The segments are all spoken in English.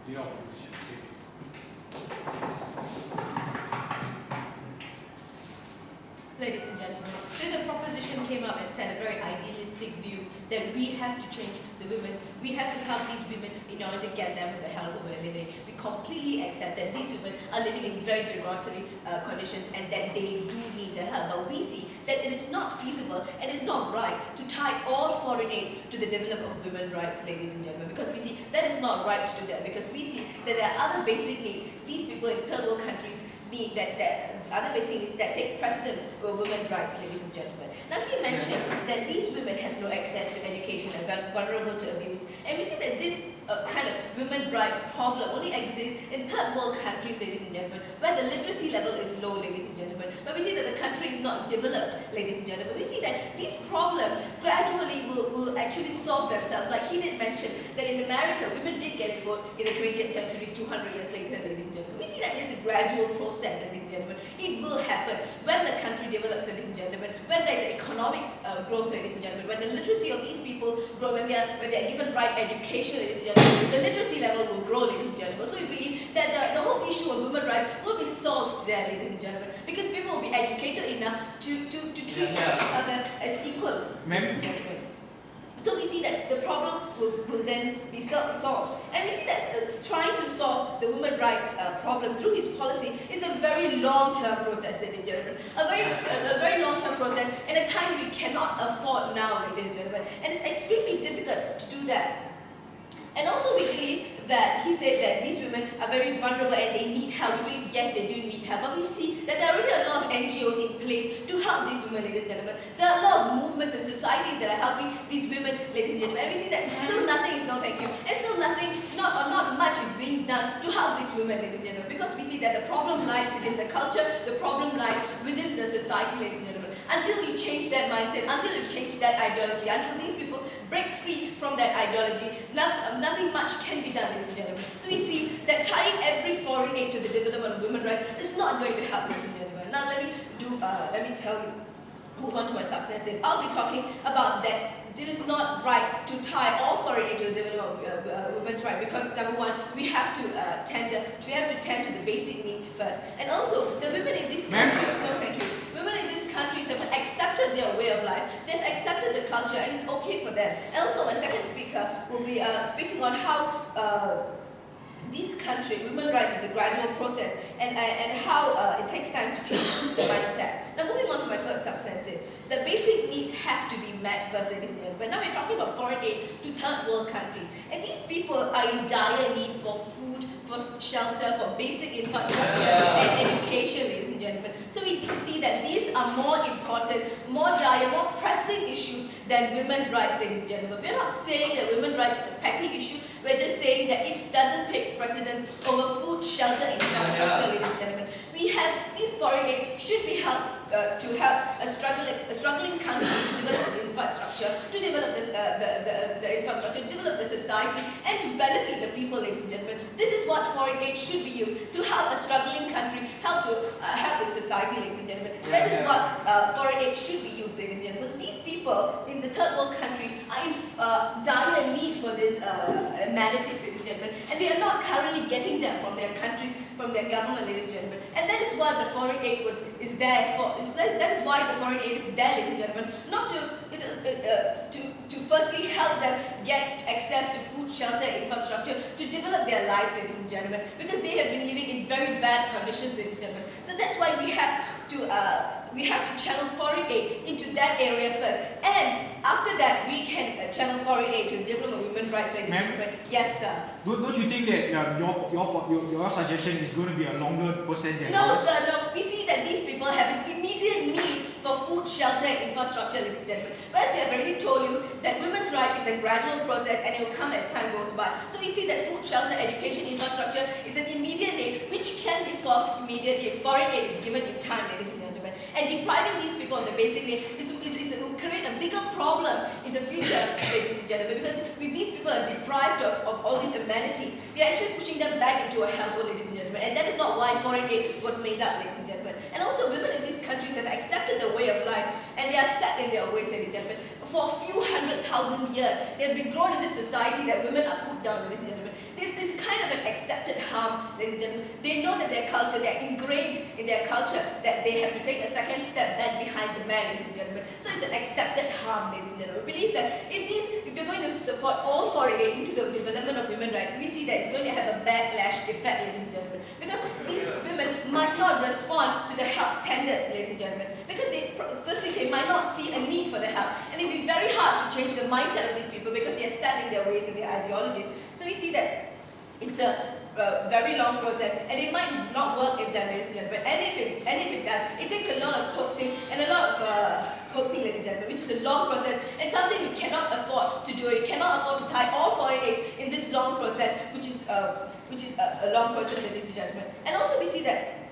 the opposition take? Ladies and gentlemen, so the proposition came up and said a very idealistic view that we have to change the women, we have to help these women in order to get them the help where we're living. We completely accept that these women are living in very derogatory conditions and that they do need the help. But we see that it is not feasible and it's not right to tie all foreign aids to the development of women's rights, ladies and gentlemen, because we see that is not right to do that, because we see that there are other basic needs these people in third world countries need, that other basic needs that take precedence over women's rights, ladies and gentlemen. Now he mentioned that these women have no access to education and are vulnerable to abuse, and we see that this kind of women's rights problem only exists in third world countries, ladies and gentlemen, where the literacy level is low, ladies and gentlemen. But we see that the country is not developed, ladies and gentlemen. We see that these problems gradually will actually solve themselves. Like he did mention that in America, women did get to vote in the 20th century, 200 years later, ladies and gentlemen. We see that it's a gradual process, ladies and gentlemen. It will happen when the country develops, ladies and gentlemen, when there is economic growth, ladies and gentlemen, when the literacy of these people grow, when they are given right education, ladies and gentlemen, the literacy level will grow, ladies and gentlemen. So we believe that the whole issue of women's rights will be solved there, ladies and gentlemen, because people will be educated enough to treat each other as equal, ladies and gentlemen. So we see that the problem will then be solved. And we see that trying to solve the women's rights problem through his policy is a very long-term process, ladies and gentlemen. A very long-term process and a time we cannot afford now, ladies and gentlemen. And it's extremely difficult to do that. And also we believe that he said that these women are very vulnerable and they need help. We believe, yes, they do need help. But we see that there are already a lot of NGOs in place to help these women, ladies and gentlemen. There are a lot of movements and societies that are helping these women, ladies and gentlemen. And we see that still nothing is, no thank you, and still nothing, not much is being done to help these women, ladies and gentlemen. Because we see that the problem lies within the culture, the problem lies within the society, ladies and gentlemen. Until you change that mindset, until you change that ideology, until these people break free from that ideology, nothing much can be done, ladies and gentlemen. So we see that tying every foreign aid to the development of women's rights is not going to help, ladies and gentlemen. Now let me tell you, move on to my substantive. I'll be talking about that. It is not right to tie all foreign aid to the development of women's rights, because number one, we have to tend to the basic needs first. And also, the women in these countries, no thank you, women in these countries have accepted their way of life, they've accepted the culture, and it's okay for them. And also, my second speaker will be speaking on how this country, women's rights is a gradual process, and how it takes time to change the mindset. Now moving on to my third substantive, the basic needs have to be met first, ladies and gentlemen. But now we're talking about foreign aid to third world countries, and these people are in dire need for food, for shelter, for basic infrastructure and education, ladies and gentlemen. So we see that these are more important, more dire, more pressing issues than women's rights, ladies and gentlemen. We're not saying that women's rights is a petty issue. We're just saying that it doesn't take precedence over food, shelter, and infrastructure, ladies and gentlemen. We have these foreign aids should be helped to help a struggling country to develop its infrastructure, to develop this, the infrastructure, to develop the society, and to benefit the people, ladies and gentlemen. This is what foreign aid should be used to help a struggling country, help the society, ladies and gentlemen. That is what foreign aid should be used, ladies and gentlemen. These people in the third world country are in dire need for this amenities, ladies and gentlemen, and they are not currently getting them from their countries, from their government, ladies and gentlemen. And that is what the foreign aid is there for. That is why the foreign aid is there, ladies and gentlemen, not to firstly help them get access to food, shelter, infrastructure, to develop their lives, ladies and gentlemen, because they have been living in very bad conditions, ladies and gentlemen. So that's why we have to channel foreign aid into that area first, and after that we can channel foreign aid to the development of women's rights, ladies and gentlemen. Yes, sir. Don't you think that your suggestion is going to be a longer process than No, ours? sir, no. We see that these people have an immediate need for food, shelter, and infrastructure, ladies and gentlemen. But as we have already told you, that women's right is a gradual process and it will come as time goes by. So we see that food, shelter, education, infrastructure is an immediate need which can be solved immediately if foreign aid is given in time, ladies and gentlemen. And depriving these people of the basic need will create a bigger problem in the future, ladies and gentlemen, because with these people are deprived of all these amenities, they are actually pushing them back into a hellhole, ladies and gentlemen. And that is not why foreign aid was made up, ladies and gentlemen. And also, women in these countries have accepted the way of life, and they are set in their ways, ladies and gentlemen. For a few 100,000 1,000 years. They've been grown in this society that women are put down, ladies and gentlemen. This is kind of an accepted harm, ladies and gentlemen. They know that their culture, they're ingrained in their culture that they have to take a second step back behind the man, ladies and gentlemen. So it's an accepted harm, ladies and gentlemen. We believe that if you're going to support all foreign aid into the development of women's rights, we see that it's going to have a backlash effect, ladies and gentlemen. Because these women might not respond to the help tendered, ladies and gentlemen. Because firstly, they might not see a need for the help. And it will be very hard to change the mindset of these people because they are set in their ways and their ideologies. So we see that it's a very long process, and it might not work if that, ladies and gentlemen. And if it does, it takes a lot of coaxing and a lot of coaxing, ladies and gentlemen, which is a long process and something we cannot afford to do. You cannot afford to tie all foreign aids in this long process, which is a long process, ladies and gentlemen. And also we see that.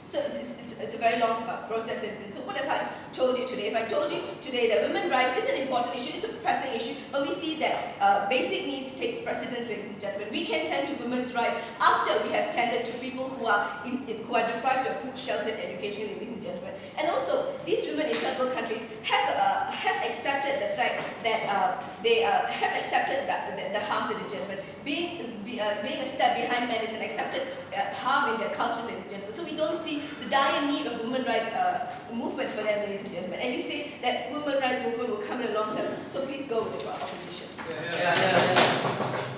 So it's a very long process. So what have I told you today? If I told you today that women's rights is an important issue, it's a pressing issue, but we see that basic needs take precedence, ladies and gentlemen. We can tend to women's rights after we have tended to people who are deprived of food, shelter, and education, ladies and gentlemen. And also, these women in third world countries have accepted the fact that they have accepted the harms, ladies and gentlemen. Being a step behind men is an accepted harm in their culture, ladies and gentlemen. So we don't see the dire need of women's rights movement for them, ladies and gentlemen. And we say that women's rights movement will come in the long term. So please go with your opposition. Yeah.